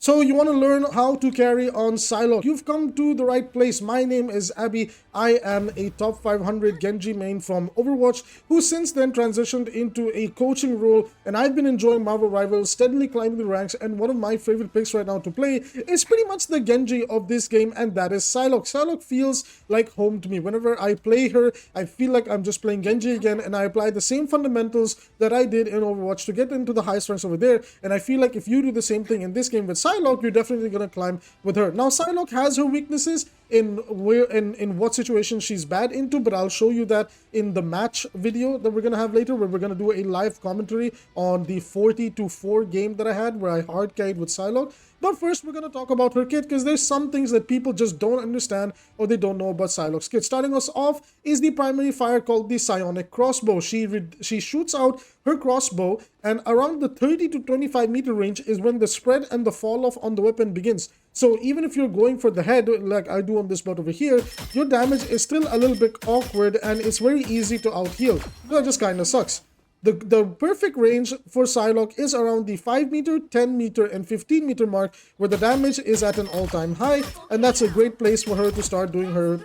So you want to learn how to carry on Psylocke. You've come to the right place. My name is Abby. I am a top 500 Genji main from Overwatch who since then transitioned into a coaching role, and I've been enjoying Marvel Rivals, steadily climbing the ranks, and one of my favorite picks right now to play is pretty much the Genji of this game, and that is Psylocke. Psylocke feels like home to me. Whenever I play her, I feel like I'm just playing Genji again, and I apply the same fundamentals that I did in Overwatch to get into the highest ranks over there, and I feel like if you do the same thing in this game with Psylocke, you're definitely going to climb with her. Now, Psylocke has her weaknesses in what situation she's bad into, but I'll show you that in the match video that we're going to have later, where we're going to do a live commentary on the 40-4 game that I had where I hard carried with Psylocke. But first, we're going to talk about her kit, because there's some things that people just don't understand or they don't know about Psylocke's kit. Starting us off is the primary fire called the Psionic Crossbow. She shoots out her crossbow, and around the 30 to 25 meter range is when the spread and the fall off on the weapon begins. So even if you're going for the head, like I do on this bot over here, your damage is still a little bit awkward, and it's very easy to out-heal. That just kind of sucks. The perfect range for Psylocke is around the 5 meter, 10 meter, and 15 meter mark, where the damage is at an all-time high, and that's a great place for her to start doing her,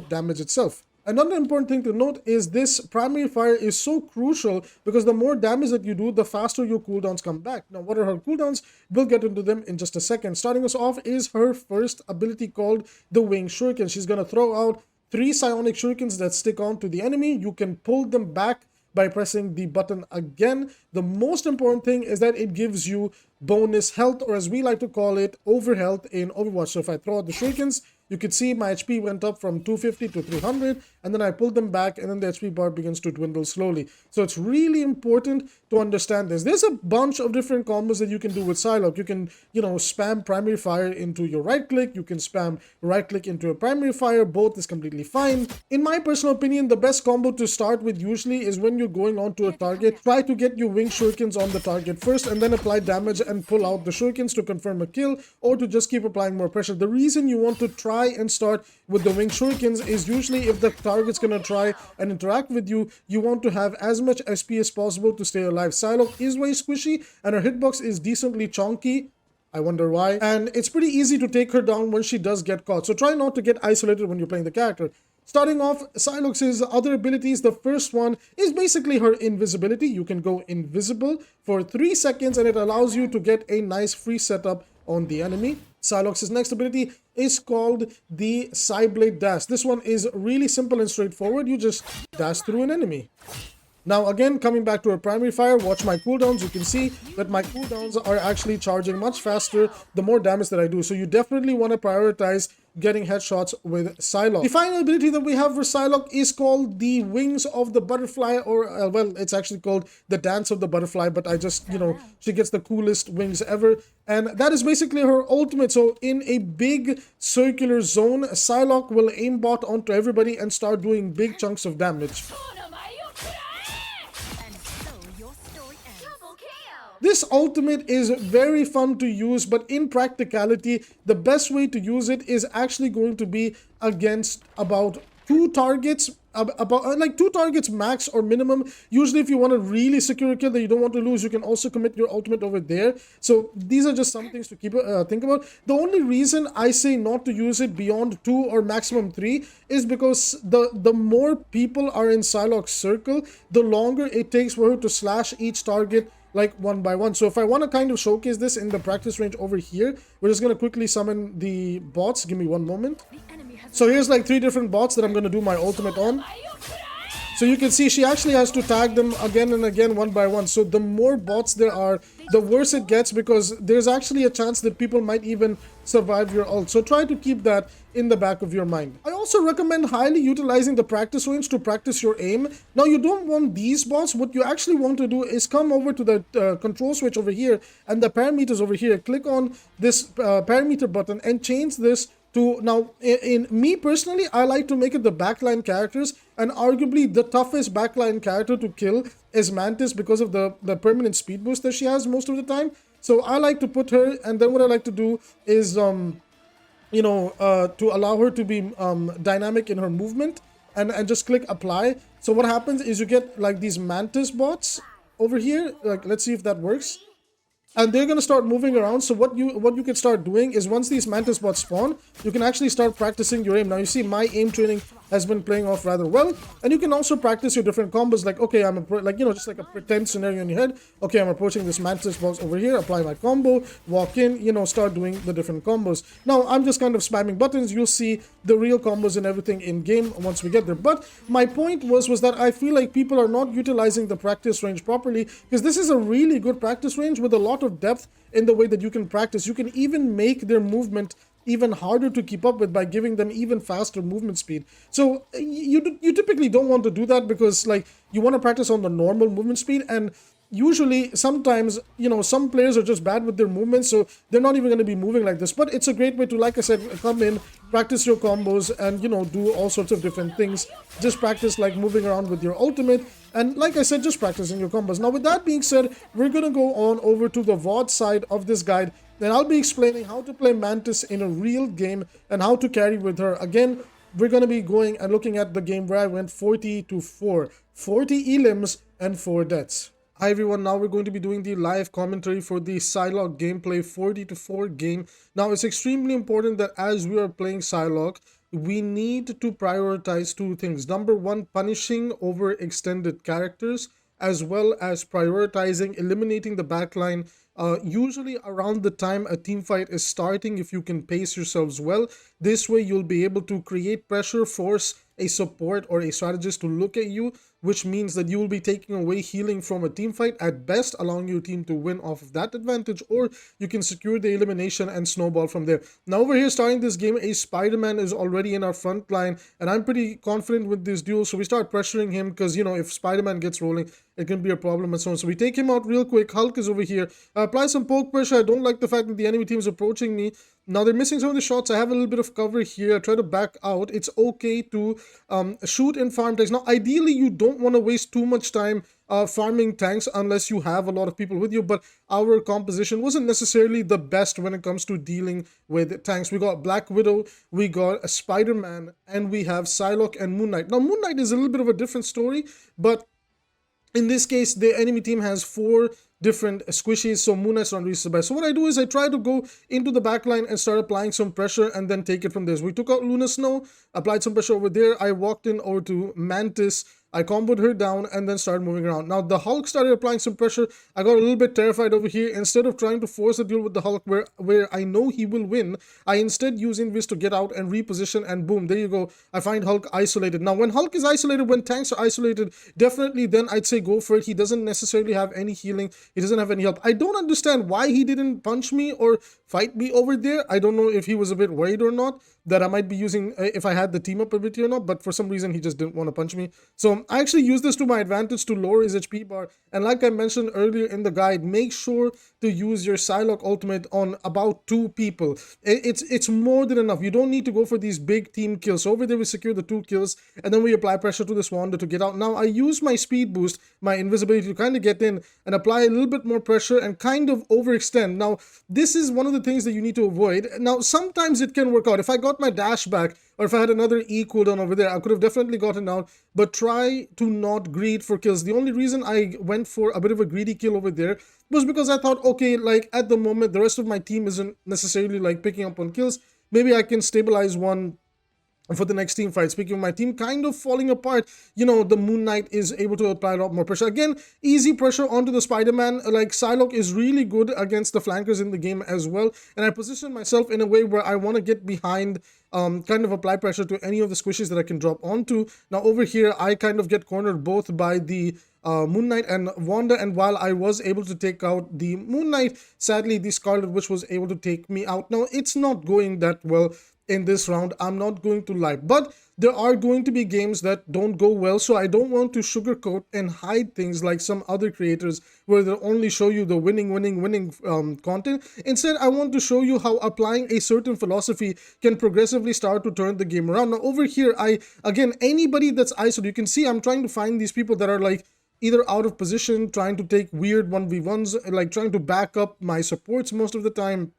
damage itself. Another important thing to note is this primary fire is so crucial because the more damage that you do, the faster your cooldowns come back. Now, what are her cooldowns? We'll get into them in just a second. Starting us off is her first ability called the Wing Shuriken. She's going to throw out 3 psionic shurikens that stick on to the enemy. You can pull them back by pressing the button again. The most important thing is that it gives you bonus health, or as we like to call it, over health in Overwatch. So if I throw out the shurikens, you can see my HP went up from 250 to 300, and then I pulled them back, and then the HP bar begins to dwindle slowly. So it's really important to understand this. There's a bunch of different combos that you can do with Psylocke. You can, spam primary fire into your right click. You can spam right click into a primary fire. Both is completely fine. In my personal opinion, the best combo to start with usually is when you're going on to a target. Try to get your wing shurikens on the target first, and then apply damage and pull out the shurikens to confirm a kill, or to just keep applying more pressure. The reason you want to try and start with the wing shurikens is usually if the target's gonna try and interact with you, you want to have as much SP as possible to stay alive. Psylocke is very squishy, and her hitbox is decently chonky. I wonder why. And it's pretty easy to take her down when she does get caught. So try not to get isolated when you're playing the character. Starting off, Psylocke's other abilities, the first one is basically her invisibility. You can go invisible for 3 seconds, and it allows you to get a nice free setup on the enemy. Psylocke's next ability is called the Psyblade Dash. This one is really simple and straightforward. You just dash through an enemy. Now again, coming back to her primary fire, watch my cooldowns. You can see that my cooldowns are actually charging much faster the more damage that I do. So you definitely want to prioritize getting headshots with Psylocke. The final ability that we have for Psylocke is called the Wings of the Butterfly, or well, it's actually called the Dance of the Butterfly, but I just, she gets the coolest wings ever. And that is basically her ultimate. So in a big circular zone, Psylocke will aimbot onto everybody and start doing big chunks of damage. This ultimate is very fun to use, but in practicality, the best way to use it is actually going to be against about 2 targets, like 2 targets max or minimum. Usually if you want to really secure a kill that you don't want to lose, you can also commit your ultimate over there. So these are just some things to think about. The only reason I say not to use it beyond 2 or maximum 3 is because the more people are in Psylocke's circle, the longer it takes for her to slash each target like one by one. So if I want to kind of showcase this in the practice range over here, we're just going to quickly summon the bots. Give me one moment. So here's like 3 different bots that I'm going to do my ultimate on. So you can see she actually has to tag them again and again, one by one. So the more bots there are, the worse it gets, because there's actually a chance that people might even survive your ult. So try to keep that in the back of your mind. I also recommend highly utilizing the practice range to practice your aim. Now you don't want these bots. What you actually want to do is come over to the control switch over here and the parameters over here. Click on this parameter button and change this to, now in me personally, I like to make it the backline characters, and arguably the toughest backline character to kill is Mantis because of the permanent speed boost that she has most of the time. So I like to put her, and then what I like to do is to allow her to be dynamic in her movement, and just click apply. So what happens is you get like these Mantis bots over here. Like, let's see if that works. and they're going to start moving around. So what you can start doing is, once these mantis bots spawn, you can actually start practicing your aim. Now you see my aim training has been playing off rather well, and you can also practice your different combos. Like, okay, like, just like a pretend scenario in your head. Okay, I'm approaching this mantis boss over here, apply my combo, walk in, start doing the different combos. Now I'm just kind of spamming buttons. You'll see the real combos and everything in game once we get there. But my point was that I feel like people are not utilizing the practice range properly, because this is a really good practice range with a lot of depth in the way that you can practice. You can even make their movement even harder to keep up with by giving them even faster movement speed. So you typically don't want to do that, because like you want to practice on the normal movement speed, and usually sometimes some players are just bad with their movements, so they're not even going to be moving like this. But it's a great way to, like I said, come in, practice your combos, and do all sorts of different things. Just practice like moving around with your ultimate, and like I said, just practicing your combos. Now with that being said, we're going to go on over to the VOD side of this guide. Then I'll be explaining how to play Mantis in a real game and how to carry with her. Again, we're going to be going and looking at the game where I went 40 to 4, 40 elims and 4 deaths. Hi everyone, now we're going to be doing the live commentary for the Psylocke gameplay 40 to 4 game. Now it's extremely important that as we are playing Psylocke, we need to prioritize two things. Number one, punishing overextended characters, as well as prioritizing eliminating the backline usually around the time a team fight is starting. If you can pace yourselves well, this way you'll be able to create pressure, force a support or a strategist to look at you, which means that you will be taking away healing from a team fight at best, allowing your team to win off of that advantage, or you can secure the elimination and snowball from there. Now over here, starting this game, a Spider-Man is already in our front line, and I'm pretty confident with this duel, so we start pressuring him, because if Spider-Man gets rolling, it can be a problem and so on. So we take him out real quick. Hulk is over here. Apply some poke pressure. I don't like the fact that the enemy team is approaching me. Now they're missing some of the shots. I have a little bit of cover here. I try to back out. It's okay to shoot in farm tanks. Now ideally you don't want to waste too much time farming tanks unless you have a lot of people with you, but our composition wasn't necessarily the best when it comes to dealing with tanks. We got Black Widow, we got a Spider-Man, and we have Psylocke and Moon Knight. Now Moon Knight is a little bit of a different story, but in this case, the enemy team has 4 different squishies, so Moon Knight's not really so bad. So what I do is I try to go into the backline and start applying some pressure and then take it from there. So we took out Luna Snow, applied some pressure over there. I walked in over to Mantis. I comboed her down and then started moving around. Now the Hulk started applying some pressure. I got a little bit terrified over here. Instead of trying to force a duel with the Hulk where I know he will win, I instead use Invis to get out and reposition, and boom, there you go. I find Hulk isolated. Now when Hulk is isolated, when tanks are isolated, definitely then I'd say go for it. He doesn't necessarily have any healing. He doesn't have any help. I don't understand why he didn't punch me or fight me over there. I don't know if he was a bit worried or not that I might be using, if I had the team up ability or not, but for some reason he just didn't want to punch me. So I actually use this to my advantage to lower his HP bar, and like I mentioned earlier in the guide, make sure to use your Psylocke ultimate on about 2 people. It's more than enough. You don't need to go for these big team kills. So over there we secure the 2 kills, and then we apply pressure to this Wanda to get out. Now I use my speed boost, my invisibility, to kind of get in and apply a little bit more pressure and kind of overextend. Now this is one of the things that you need to avoid. Now sometimes it can work out. If I got my dash back, or if I had another E cooldown over there, I could have definitely gotten out, but try to not greed for kills. The only reason I went for a bit of a greedy kill over there was because I thought, okay, like at the moment, the rest of my team isn't necessarily like picking up on kills. Maybe I can stabilize one for the next team fight. Speaking of my team kind of falling apart, the Moon Knight is able to apply a lot more pressure. Again, easy pressure onto the Spider-Man. Like Psylocke is really good against the flankers in the game as well. And I position myself in a way where I want to get behind, kind of apply pressure to any of the squishes that I can drop onto. Now over here, I kind of get cornered both by the Moon Knight and Wanda, and while I was able to take out the Moon Knight, sadly the Scarlet Witch was able to take me out. Now it's not going that well in this round, I'm not going to lie, but there are going to be games that don't go well, so I don't want to sugarcoat and hide things like some other creators where they'll only show you the winning content. Instead, I want to show you how applying a certain philosophy can progressively start to turn the game around. Now over here, again, anybody that's isolated, you can see I'm trying to find these people that are like either out of position, trying to take weird 1v1s, like trying to back up my supports most of the time.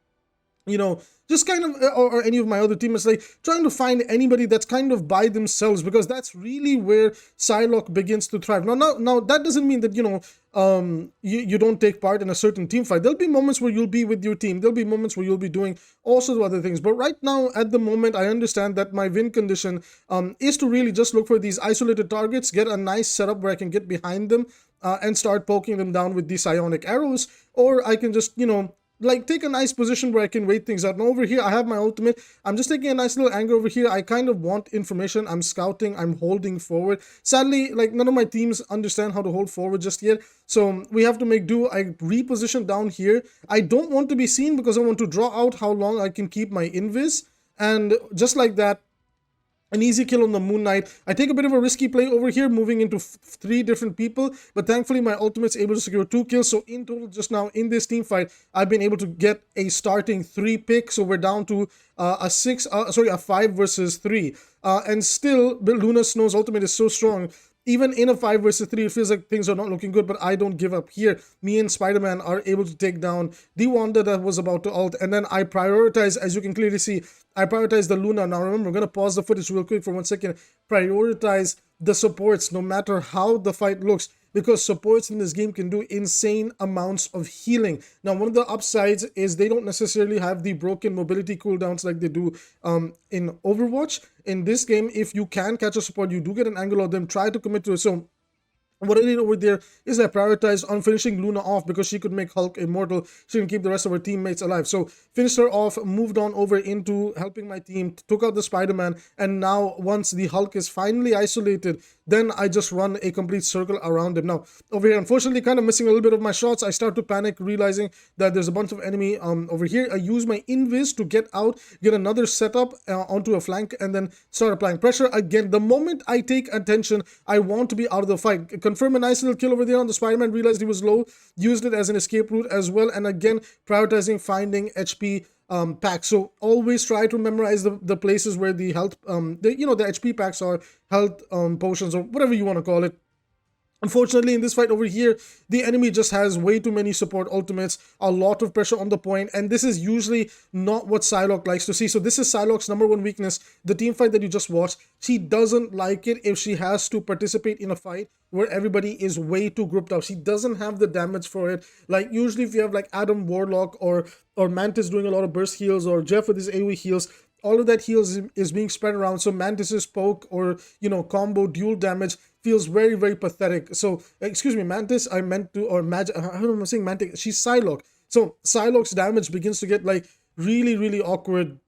Just kind of, or any of my other teammates, like trying to find anybody that's kind of by themselves, because that's really where Psylocke begins to thrive. Now that doesn't mean that, you don't take part in a certain team fight. There'll be moments where you'll be with your team. There'll be moments where you'll be doing all sorts of other things. But right now, at the moment, I understand that my win condition is to really just look for these isolated targets, get a nice setup where I can get behind them and start poking them down with these psionic arrows, or I can just, like take a nice position where I can wait things out. Now over here, I have my ultimate. I'm just taking a nice little angle over here. I kind of want information. I'm scouting. I'm holding forward. Sadly, like none of my teams understand how to hold forward just yet. So we have to make do. I reposition down here. I don't want to be seen because I want to draw out how long I can keep my invis. And just like that, an easy kill on the Moon Knight. I take a bit of a risky play over here, moving into 3 different people, but thankfully my ultimate's able to secure 2 kills. So in total, just now in this team fight, I've been able to get a starting 3 pick. So we're down to a 5 versus 3. And still, Luna Snow's ultimate is so strong. Even in a 5 versus 3, it feels like things are not looking good, but I don't give up here. Me and Spider-Man are able to take down the Wanda that was about to ult, and then I prioritize, as you can clearly see, I prioritize the Luna. Now remember, I'm going to pause the footage real quick for 1 second. Prioritize the supports, no matter how the fight looks, because supports in this game can do insane amounts of healing. Now, one of the upsides is they don't necessarily have the broken mobility cooldowns like they do in Overwatch. In this game, if you can catch a support, you do get an angle of them. Try to commit to it. So what I did over there is I prioritized on finishing Luna off because she could make Hulk immortal. She can keep the rest of her teammates alive. So finished her off, moved on over into helping my team, took out the Spider-Man, and now once the Hulk is finally isolated, then I just run a complete circle around him. Now, over here, unfortunately, kind of missing a little bit of my shots. I start to panic, realizing that there's a bunch of enemy over here. I use my invis to get out, get another setup onto a flank, and then start applying pressure. Again, the moment I take attention, I want to be out of the fight. Confirm a nice little kill over there on the Spider-Man, realized he was low, used it as an escape route as well, and again, prioritizing finding HP packs. So always try to memorize the places where the health, the HP packs are, health potions, or whatever you want to call it. Unfortunately, in this fight over here, the enemy just has way too many support ultimates, a lot of pressure on the point, and this is usually not what Psylocke likes to see. So this is Psylocke's #1 weakness. The team fight that you just watched, she doesn't like it if she has to participate in a fight where everybody is way too grouped up. She doesn't have the damage for it. Like usually if you have like Adam Warlock or Mantis doing a lot of burst heals, or Jeff with his AoE heals, all of that heals is being spread around. So Mantis's poke or, combo dual damage feels very, very pathetic. So, excuse me, Mantis, I meant to, or Magic, I don't know, I'm saying Mantis, she's Psylocke. So Psylocke's damage begins to get like really, really awkward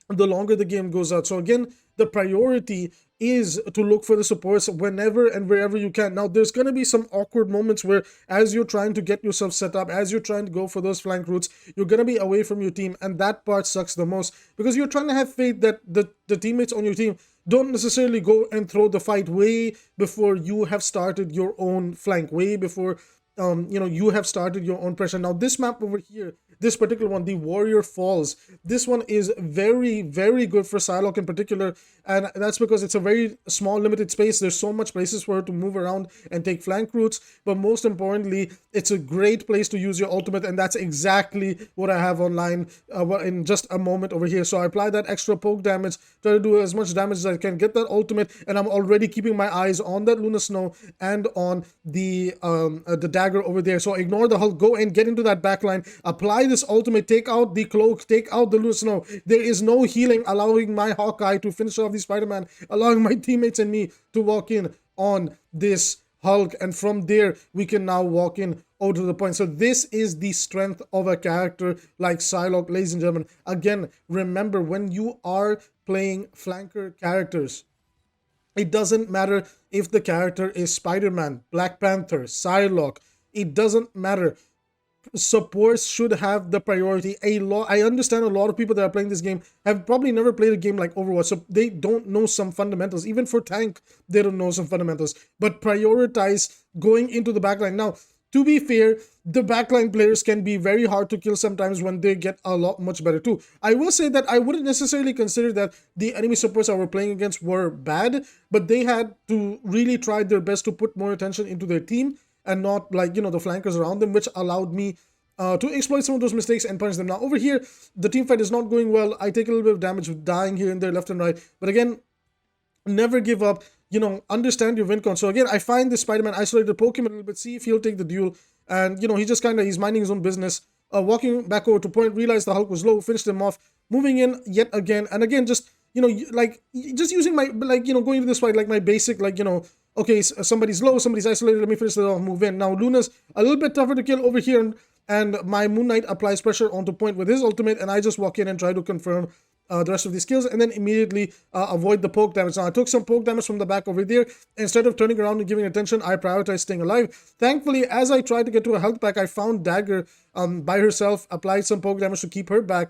the longer the game goes out. So again, the priority is to look for the supports whenever and wherever you can. Now, there's going to be some awkward moments where as you're trying to get yourself set up, as you're trying to go for those flank routes, you're going to be away from your team, and that part sucks the most because you're trying to have faith that the teammates on your team don't necessarily go and throw the fight way before you have started your own flank, way before you have started your own pressure. Now, this map over here, this particular one, the Warrior Falls, this one is very, very good for Psylocke in particular, and that's because it's a very small, limited space. There's so much places for her to move around and take flank routes, but most importantly, it's a great place to use your ultimate, and that's exactly what I have online in just a moment over here. So I apply that extra poke damage, try to do as much damage as I can, get that ultimate, and I'm already keeping my eyes on that Luna Snow and on the dagger over there. So ignore the Hulk, go and get into that backline, apply this ultimate, take out the cloak, take out the Luna Snow. There is no healing, allowing my Hawkeye to finish off the Spider-Man, allowing my teammates and me to walk in on this Hulk, and from there we can now walk in over to the point. So this is the strength of a character like Psylocke, ladies and gentlemen. Again, remember, when you are playing flanker characters, it doesn't matter if the character is Spider-Man, Black Panther, Psylocke. It doesn't matter. Supports should have the priority. I understand a lot of people that are playing this game have probably never played a game like Overwatch, so they don't know some fundamentals. Even for tank, they don't know some fundamentals. But prioritize going into the backline. Now, to be fair, the backline players can be very hard to kill sometimes when they get a lot much better too. I will say that I wouldn't necessarily consider that the enemy supports I were playing against were bad, but they had to really try their best to put more attention into their team and not like, the flankers around them, which allowed me to exploit some of those mistakes and punish them. Now, over here, the team fight is not going well. I take a little bit of damage, dying here and there, left and right. But again, never give up. understand your win con. So again, I find this Spider-Man isolated, poke him a little bit, see if he'll take the duel. And, he just he's minding his own business. Walking back over to point, realized the Hulk was low, finished him off, moving in yet again. And again, just, just using my, going to this fight, like my basic, okay, somebody's low, somebody's isolated, let me finish it off, move in. Now, Luna's a little bit tougher to kill over here, and my Moon Knight applies pressure onto point with his ultimate, and I just walk in and try to confirm the rest of the skills, and then immediately avoid the poke damage. Now, I took some poke damage from the back over there. Instead of turning around and giving attention, I prioritized staying alive. Thankfully, as I tried to get to a health pack, I found Dagger by herself, applied some poke damage to keep her back,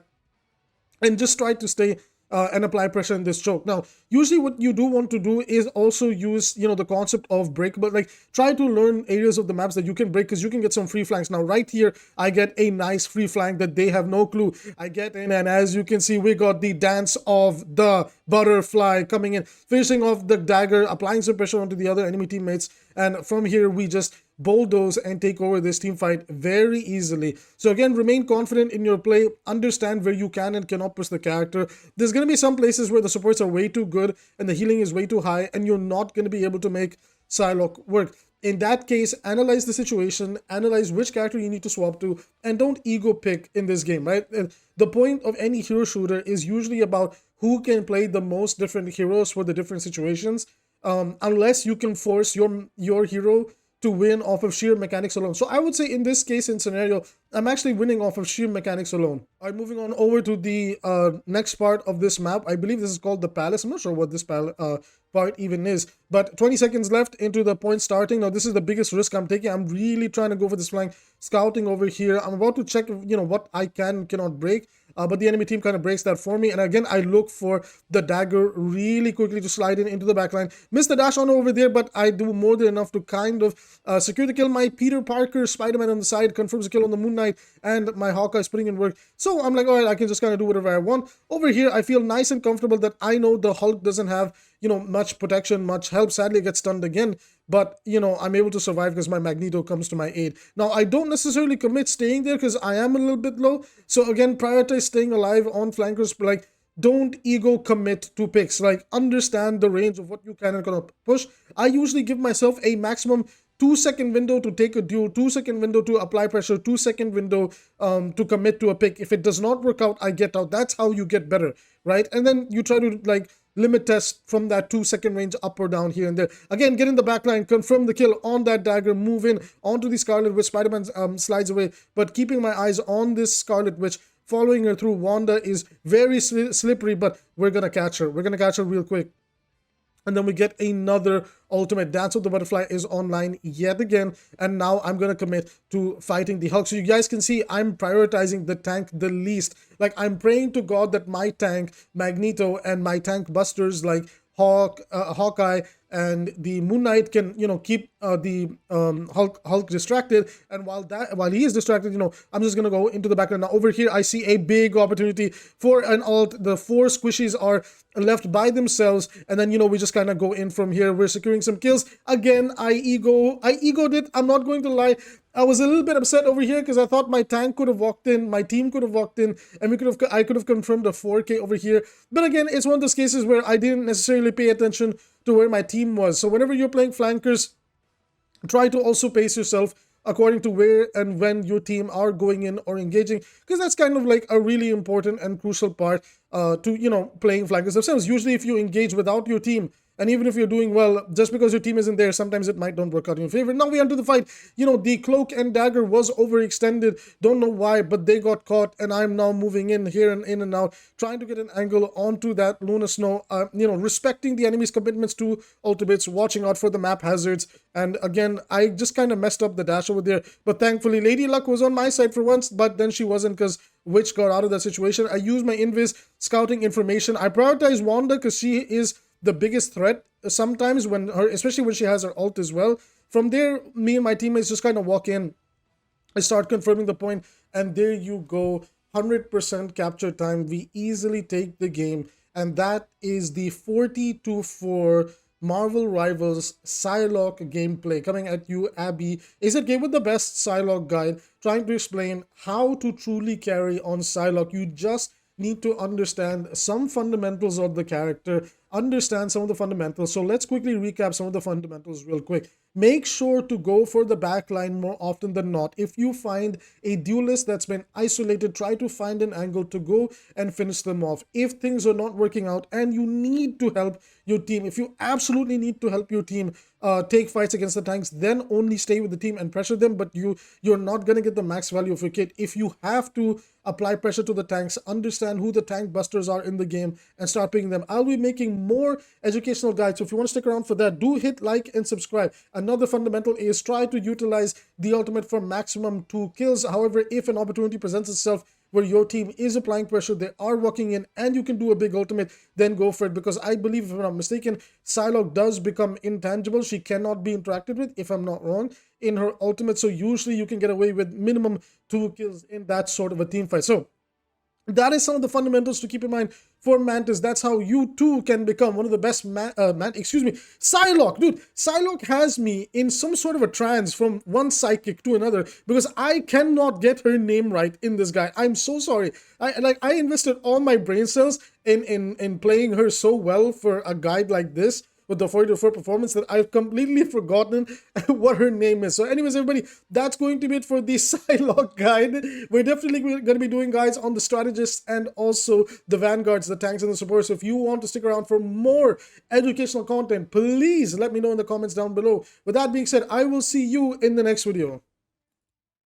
and just tried to stay and apply pressure in this choke. Now, usually what you do want to do is also use, the concept of breakable, like try to learn areas of the maps that you can break, because you can get some free flanks. Now, right here, I get a nice free flank that they have no clue. I get in, and as you can see, we got the dance of the butterfly coming in, finishing off the dagger, applying some pressure onto the other enemy teammates, and from here, we just bulldoze and take over this team fight very easily. So again, remain confident in your play, understand where you can and cannot push the character. There's going to be some places where the supports are way too good and the healing is way too high, and you're not going to be able to make Psylocke work. In that case, analyze the situation, analyze which character you need to swap to, and don't ego pick in this game, right? The point of any hero shooter is usually about who can play the most different heroes for the different situations, unless you can force your hero to win off of sheer mechanics alone. So I would say in this case and scenario, I'm actually winning off of sheer mechanics alone. All right, moving on over to the next part of this map. I believe this is called the Palace. I'm not sure what this part even is, but 20 seconds left into the point starting. Now, this is the biggest risk I'm taking. I'm really trying to go for this flank, scouting over here. I'm about to check, what I cannot break. But the enemy team kind of breaks that for me. And again, I look for the dagger really quickly to slide into the backline. Miss the dash on over there, but I do more than enough to kind of secure the kill. My Peter Parker Spider-Man on the side confirms the kill on the Moon Knight, and my Hawkeye is putting in work. So I'm like, all right, I can just kind of do whatever I want. Over here, I feel nice and comfortable that I know the Hulk doesn't have, much protection, much help. Sadly, gets stunned again. But, I'm able to survive because my Magneto comes to my aid. Now, I don't necessarily commit staying there because I am a little bit low. So, again, prioritize staying alive on flankers. Like, don't ego commit to picks. Like, understand the range of what you can and cannot push. I usually give myself a maximum 2-second window to take a duel, 2-second window to apply pressure, 2-second window to commit to a pick. If it does not work out, I get out. That's how you get better, right? And then you try to, limit test from that 2-second range up or down here and there. Again, get in the backline, confirm the kill on that dagger, move in onto the Scarlet Witch. Spider-Man slides away, but keeping my eyes on this Scarlet Witch, following her through. Wanda is very slippery, but we're going to catch her. We're going to catch her real quick. And then we get another ultimate. Dance of the Butterfly is online yet again. And now I'm going to commit to fighting the Hulk. So you guys can see I'm prioritizing the tank the least. Like, I'm praying to God that my tank, Magneto, and my tank busters like Hawkeye and the Moon Knight can, keep the Hulk distracted. And while he is distracted, I'm just gonna go into the background. Now over here, I see a big opportunity for an ult. The 4 squishies are left by themselves, and then we just kind of go in from here. We're securing some kills. Again, I egoed it. I'm not going to lie. I was a little bit upset over here because I thought my tank could have walked in, my team could have walked in, and I could have confirmed a 4K over here. But again, it's one of those cases where I didn't necessarily pay attention to where my team was. So whenever you're playing flankers, try to also pace yourself according to where and when your team are going in or engaging, because that's kind of like a really important and crucial part to playing flankers themselves. Usually if you engage without your team, and even if you're doing well, just because your team isn't there, sometimes it might not work out in your favor. Now we enter the fight. The cloak and dagger was overextended. Don't know why, but they got caught, and I'm now moving in here and in and out, trying to get an angle onto that Luna Snow, respecting the enemy's commitments to ultimates, watching out for the map hazards. And again, I just kind of messed up the dash over there. But thankfully, Lady Luck was on my side for once, but then she wasn't because Witch got out of that situation. I used my invis scouting information. I prioritize Wanda because she is the biggest threat sometimes especially when she has her ult as well. From there, me and my teammates just kind of walk in. I start confirming the point, and there you go. 100% capture time. We easily take the game, and that is the 40-4 Marvel Rivals Psylocke gameplay coming at you, Abby. Is it game with the best Psylocke guide, trying to explain how to truly carry on Psylocke. You just need to understand some fundamentals of the character, understand some of the fundamentals. So let's quickly recap some of the fundamentals real quick. Make sure to go for the back line more often than not. If you find a duelist that's been isolated, try to find an angle to go and finish them off. If things are not working out and you need to help your team, if you absolutely need to help your team take fights against the tanks, then only stay with the team and pressure them. But you're not going to get the max value of your kit. If you have to apply pressure to the tanks, understand who the tank busters are in the game and start picking them. I'll be making more educational guides, so if you want to stick around for that, do hit like and subscribe. Another fundamental is try to utilize the ultimate for maximum 2 kills. However, if an opportunity presents itself where your team is applying pressure, they are walking in, and you can do a big ultimate, then go for it. Because I believe, if I'm not mistaken, Psylocke does become intangible. She cannot be interacted with, if I'm not wrong, in her ultimate. So usually you can get away with minimum 2 kills in that sort of a team fight. So that is some of the fundamentals to keep in mind for Mantis. That's how you too can become one of the best Psylocke. Dude, Psylocke has me in some sort of a trance from one psychic to another because I cannot get her name right in this guy. I'm so sorry. I invested all my brain cells in playing her so well for a guide like this with the 40-4 performance that I've completely forgotten what her name is. So anyways, everybody, that's going to be it for the Psylocke guide. We're definitely going to be doing guides on the strategists and also the vanguards, the tanks and the supports. So if you want to stick around for more educational content, please let me know in the comments down below. With that being said, I will see you in the next video.